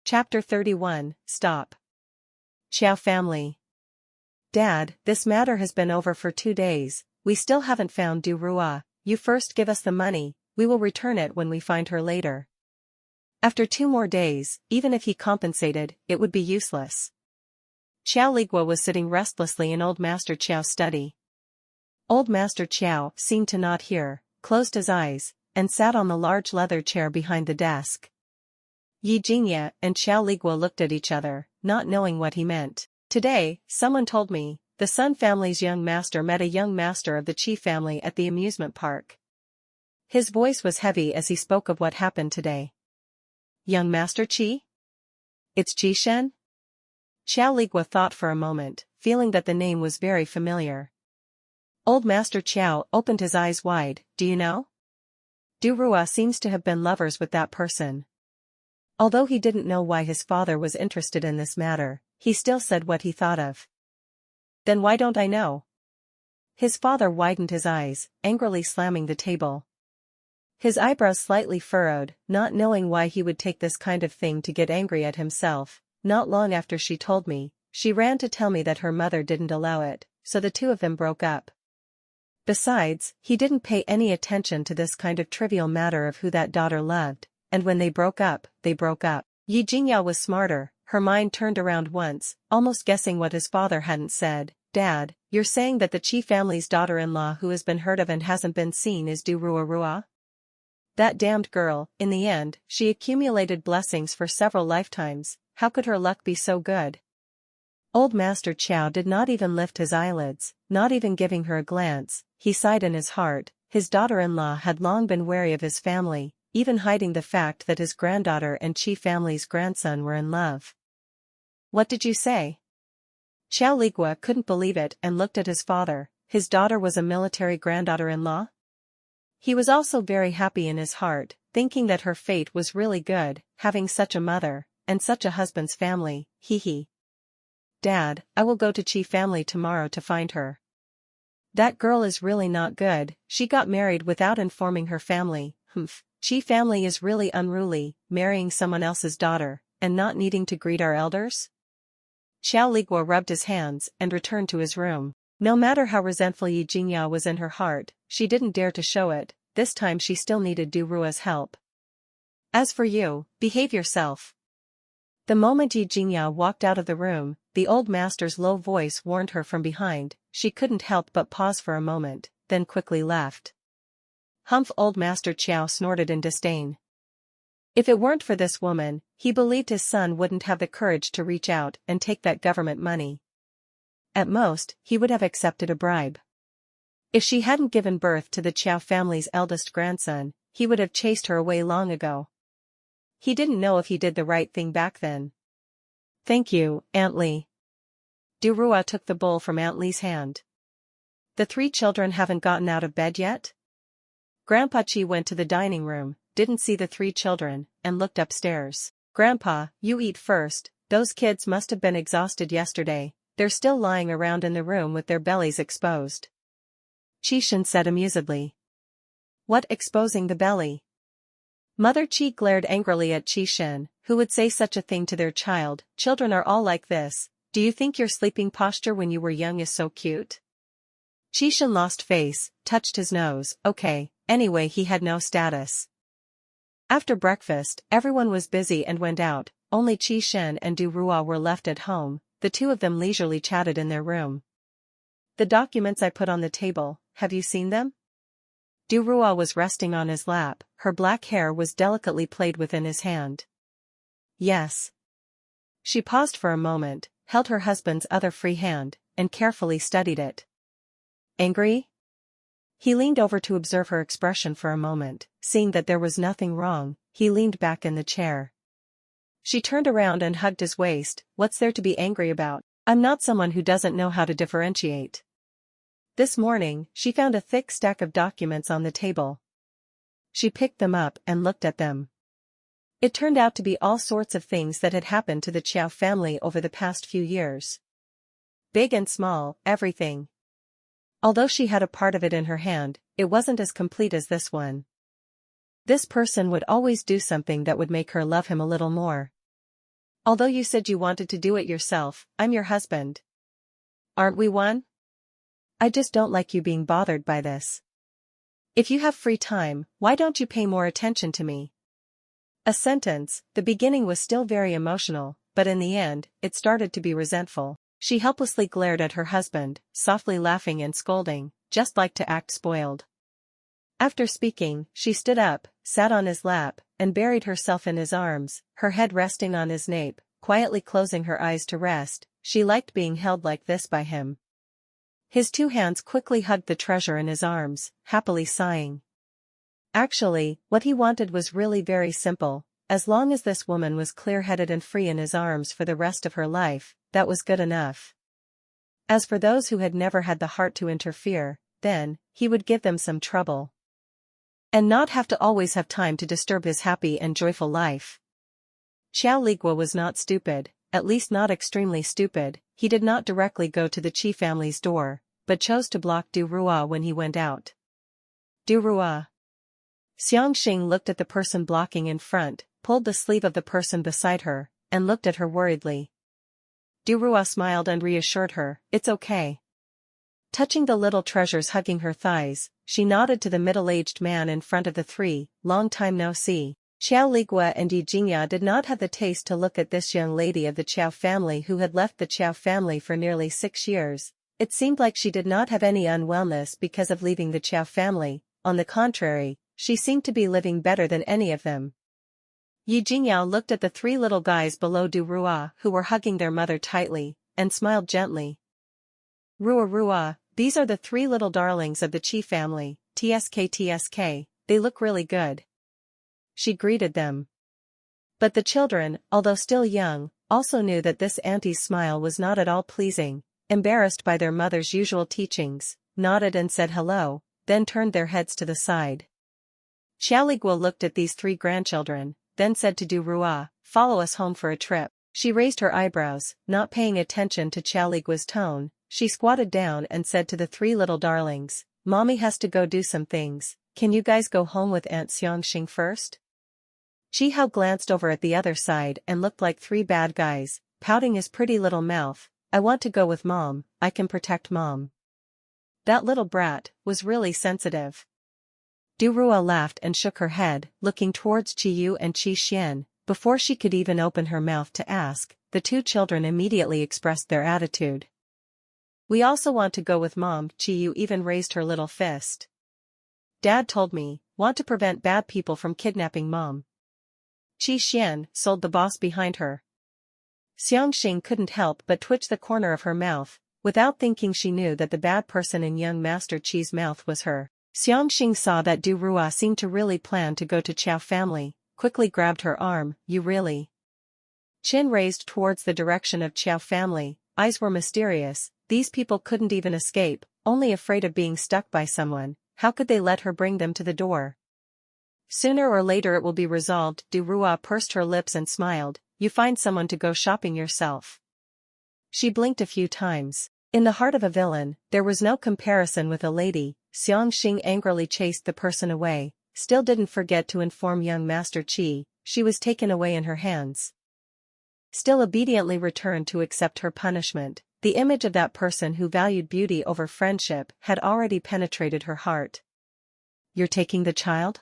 Chapter 31, Stop. Qiao family. Dad, this matter has been over for 2 days, we still haven't found Du Rua. You first give us the money, we will return it when we find her later. After 2 more days, even if he compensated, it would be useless. Qiao Ligua was sitting restlessly in Old Master Qiao's study. Old Master Qiao seemed to not hear, closed his eyes, and sat on the large leather chair behind the desk. Yi Jingye and Qiao Ligua looked at each other, not knowing what he meant. Today, someone told me, the Sun family's young master met a young master of the Qi family at the amusement park. His voice was heavy as he spoke of what happened today. Young Master Qi? It's Qi Shen? Qiao Ligua thought for a moment, feeling that the name was very familiar. Old Master Qiao opened his eyes wide. Do you know? Du Rua seems to have been lovers with that person. Although he didn't know why his father was interested in this matter, he still said what he thought of. Then why don't I know? His father widened his eyes, angrily slamming the table. His eyebrows slightly furrowed, not knowing why he would take this kind of thing to get angry at himself. Not long after she told me, she ran to tell me that her mother didn't allow it, so the two of them broke up. Besides, he didn't pay any attention to this kind of trivial matter of who that daughter loved. And when they broke up, they broke up. Yi Jingye was smarter, her mind turned around once, almost guessing what his father hadn't said. Dad, you're saying that the Qi family's daughter-in-law who has been heard of and hasn't been seen is Du Rua? That damned girl, in the end, she accumulated blessings for several lifetimes, how could her luck be so good? Old Master Qiao did not even lift his eyelids, not even giving her a glance. He sighed in his heart. His daughter-in-law had long been wary of his family, even hiding the fact that his granddaughter and Qi family's grandson were in love. What did you say? Qiao Ligua couldn't believe it and looked at his father. His daughter was a military granddaughter-in-law? He was also very happy in his heart, thinking that her fate was really good, having such a mother, and such a husband's family. Hee. Dad, I will go to Qi family tomorrow to find her. That girl is really not good, she got married without informing her family. Qi family is really unruly, marrying someone else's daughter, and not needing to greet our elders? Qiao Ligua rubbed his hands and returned to his room. No matter how resentful Yi Jingye was in her heart, she didn't dare to show it. This time she still needed Du Rua's help. As for you, behave yourself. The moment Yi Jingye walked out of the room, the old master's low voice warned her from behind. She couldn't help but pause for a moment, then quickly left. Humph! Old Master Qiao snorted in disdain. If it weren't for this woman, he believed his son wouldn't have the courage to reach out and take that government money. At most, he would have accepted a bribe. If she hadn't given birth to the Qiao family's eldest grandson, he would have chased her away long ago. He didn't know if he did the right thing back then. Thank you, Aunt Li. Du Rua took the bowl from Aunt Li's hand. The 3 children haven't gotten out of bed yet? Grandpa Qi went to the dining room, didn't see the 3 children, and looked upstairs. Grandpa, you eat first, those kids must have been exhausted yesterday, they're still lying around in the room with their bellies exposed. Qi Shen said amusedly. What exposing the belly? Mother Qi glared angrily at Qi Shen, who would say such a thing to their child. Children are all like this, do you think your sleeping posture when you were young is so cute? Qi Shen lost face, touched his nose. Okay, anyway he had no status. After breakfast, everyone was busy and went out, only Qi Shen and Du Rua were left at home. The two of them leisurely chatted in their room. The documents I put on the table, have you seen them? Du Rua was resting on his lap, her black hair was delicately played within his hand. Yes. She paused for a moment, held her husband's other free hand, and carefully studied it. Angry? He leaned over to observe her expression for a moment. Seeing that there was nothing wrong, he leaned back in the chair. She turned around and hugged his waist. What's there to be angry about? I'm not someone who doesn't know how to differentiate. This morning, she found a thick stack of documents on the table. She picked them up and looked at them. It turned out to be all sorts of things that had happened to the Qiao family over the past few years. Big and small, everything. Although she had a part of it in her hand, it wasn't as complete as this one. This person would always do something that would make her love him a little more. Although you said you wanted to do it yourself, I'm your husband. Aren't we one? I just don't like you being bothered by this. If you have free time, why don't you pay more attention to me? A sentence. The beginning was still very emotional, but in the end, it started to be resentful. She helplessly glared at her husband, softly laughing and scolding, just like to act spoiled. After speaking, she stood up, sat on his lap, and buried herself in his arms, her head resting on his nape, quietly closing her eyes to rest. She liked being held like this by him. His two hands quickly hugged the treasure in his arms, happily sighing. Actually, what he wanted was really very simple. As long as this woman was clear-headed and free in his arms for the rest of her life, that was good enough. As for those who had never had the heart to interfere, then, he would give them some trouble. And not have to always have time to disturb his happy and joyful life. Xiao Ligua was not stupid, at least not extremely stupid. He did not directly go to the Qi family's door, but chose to block Du Rua when he went out. Du Rua. Xiangxing looked at the person blocking in front, pulled the sleeve of the person beside her, and looked at her worriedly. Du Rua smiled and reassured her, "It's okay." Touching the little treasures hugging her thighs, she nodded to the middle-aged man in front of the three. "Long time no see." Xiao Ligua and Yi Jingya did not have the taste to look at this young lady of the Qiao family who had left the Qiao family for nearly 6 years. It seemed like she did not have any unwellness because of leaving the Qiao family. On the contrary, she seemed to be living better than any of them. Yi Jingyao looked at the three little guys below Du Rua who were hugging their mother tightly, and smiled gently. Rua, these are the three little darlings of the Qi family, TSK, they look really good. She greeted them. But the children, although still young, also knew that this auntie's smile was not at all pleasing. Embarrassed by their mother's usual teachings, nodded and said hello, then turned their heads to the side. Xiao Ligua looked at these three grandchildren, then said to Du Rua, "Follow us home for a trip." She raised her eyebrows, not paying attention to Xiao Ligua's tone. She squatted down and said to the three little darlings, "Mommy has to go do some things, can you guys go home with Aunt Xiangxing first?" Chi Hao glanced over at the other side and looked like three bad guys, pouting his pretty little mouth. "I want to go with Mom, I can protect Mom." That little brat was really sensitive. Du Rua laughed and shook her head, looking towards Qi Yu and Qi Xian. Before she could even open her mouth to ask, the two children immediately expressed their attitude. "We also want to go with Mom." Qi Yu even raised her little fist. "Dad told me, want to prevent bad people from kidnapping Mom." Qi Xian sold the boss behind her. Xiangxing couldn't help but twitch the corner of her mouth. Without thinking she knew that the bad person in young Master Qi's mouth was her. Xiangxing saw that Du Rua seemed to really plan to go to Qiao family, quickly grabbed her arm. "You really?" Chin raised towards the direction of Qiao family, eyes were mysterious. These people couldn't even escape, only afraid of being stuck by someone. How could they let her bring them to the door? "Sooner or later it will be resolved." Du Rua pursed her lips and smiled. "You find someone to go shopping yourself." She blinked a few times. In the heart of a villain, there was no comparison with a lady. Xiangxing angrily chased the person away, still didn't forget to inform young Master Qi. She was taken away in her hands. Still obediently returned to accept her punishment. The image of that person who valued beauty over friendship had already penetrated her heart. "You're taking the child?"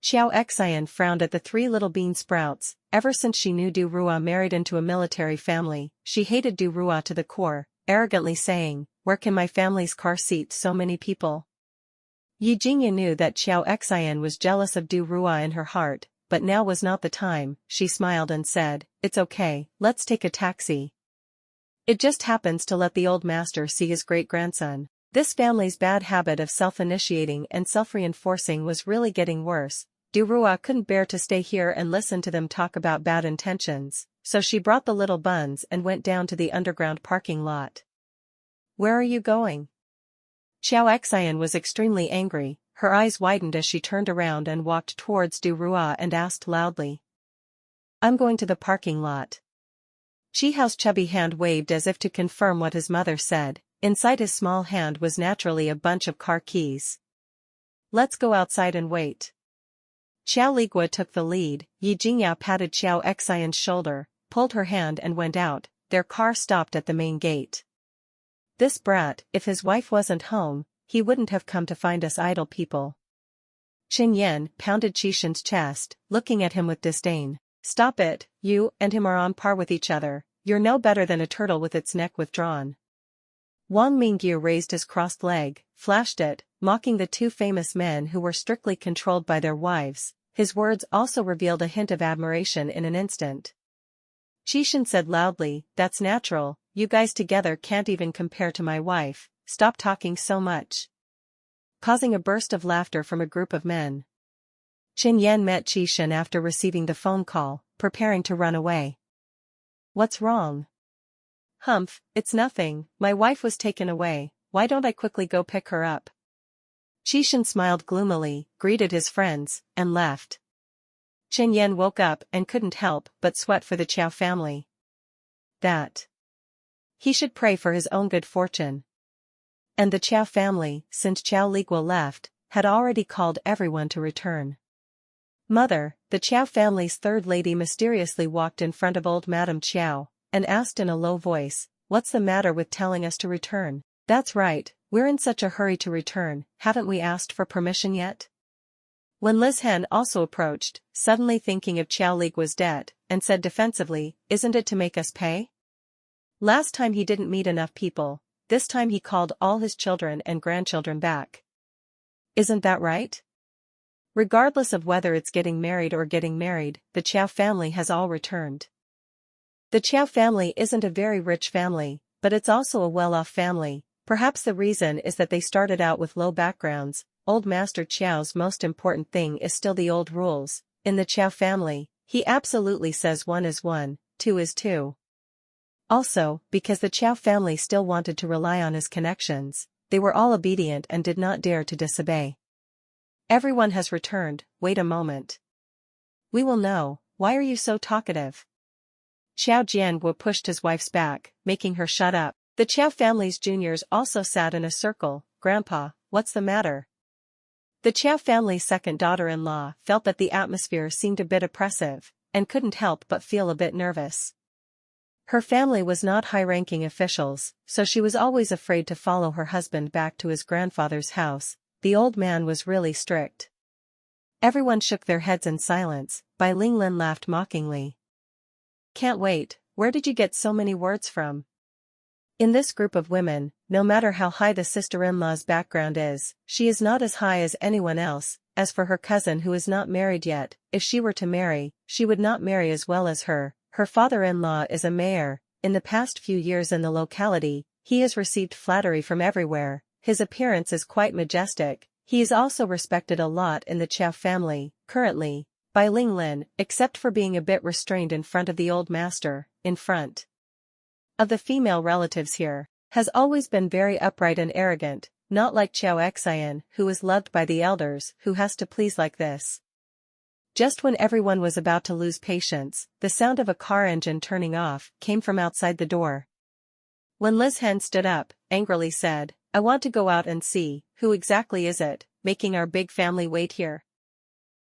Xiao Xian frowned at the three little bean sprouts. Ever since she knew Du Rua married into a military family, she hated Du Rua to the core, arrogantly saying, "Where can my family's car seat so many people?" Yi Jingya knew that Xiao Xian was jealous of Du Rua in her heart, but now was not the time. She smiled and said, "It's okay, let's take a taxi. It just happens to let the old master see his great-grandson." This family's bad habit of self-initiating and self-reinforcing was really getting worse. Du Rua couldn't bear to stay here and listen to them talk about bad intentions, so she brought the little buns and went down to the underground parking lot. "Where are you going?" Xiao Xian was extremely angry. Her eyes widened as she turned around and walked towards Du Rua and asked loudly. "I'm going to the parking lot." Qi Hao's chubby hand waved as if to confirm what his mother said. Inside his small hand was naturally a bunch of car keys. "Let's go outside and wait." Xiao Ligua took the lead. Yi Jingya patted Xiao Xian's shoulder. pulled her hand and went out. Their car stopped at the main gate. This brat, if his wife wasn't home, he wouldn't have come to find us idle people. Qin Yan pounded Qishan's chest, looking at him with disdain. Stop it, you and him are on par with each other, you're no better than a turtle with its neck withdrawn. Wang Mingyu raised his crossed leg, flashed it, mocking the two famous men who were strictly controlled by their wives. His words also revealed a hint of admiration in an instant. Qishan said loudly, that's natural, you guys together can't even compare to my wife, stop talking so much. Causing a burst of laughter from a group of men. Qin Yan met Qishan after receiving the phone call, preparing to run away. What's wrong? Humph, it's nothing, my wife was taken away, why don't I quickly go pick her up? Qishan smiled gloomily, greeted his friends, and left. Qin Yan woke up and couldn't help but sweat for the Qiao family. That he should pray for his own good fortune. And the Qiao family, since Qiao Liguo left, had already called everyone to return. Mother, the Qiao family's third lady mysteriously walked in front of old Madame Qiao, and asked in a low voice, what's the matter with telling us to return? That's right, we're in such a hurry to return, haven't we asked for permission yet? When Liz Hen also approached, suddenly thinking of Qiao Liguo's debt, and said defensively, isn't it to make us pay? Last time he didn't meet enough people, this time he called all his children and grandchildren back. Isn't that right? Regardless of whether it's getting married or getting married, the Qiao family has all returned. The Qiao family isn't a very rich family, but it's also a well-off family. Perhaps the reason is that they started out with low backgrounds. Old Master Qiao's most important thing is still the old rules. In the Qiao family, he absolutely says 1 is 1, 2 is 2. Also, because the Qiao family still wanted to rely on his connections, they were all obedient and did not dare to disobey. Everyone has returned, wait a moment. We will know, why are you so talkative? Qiao Jianguo pushed his wife's back, making her shut up. The Qiao family's juniors also sat in a circle. Grandpa, what's the matter? The Qiao family's second daughter-in-law felt that the atmosphere seemed a bit oppressive, and couldn't help but feel a bit nervous. Her family was not high-ranking officials, so she was always afraid to follow her husband back to his grandfather's house. The old man was really strict. Everyone shook their heads in silence. Bai Linglin laughed mockingly. Can't wait, where did you get so many words from? In this group of women, no matter how high the sister-in-law's background is, she is not as high as anyone else. As for her cousin who is not married yet, if she were to marry, she would not marry as well as her. Her father-in-law is a mayor. In the past few years in the locality, he has received flattery from everywhere. His appearance is quite majestic. He is also respected a lot in the Qiao family. Currently, Bai Linglin, except for being a bit restrained in front of the old master, in front of the female relatives here, has always been very upright and arrogant, not like Qiao Xian, who is loved by the elders, who has to please like this. Just when everyone was about to lose patience, the sound of a car engine turning off came from outside the door. When Liz Hen stood up, angrily said, I want to go out and see, who exactly is it, making our big family wait here?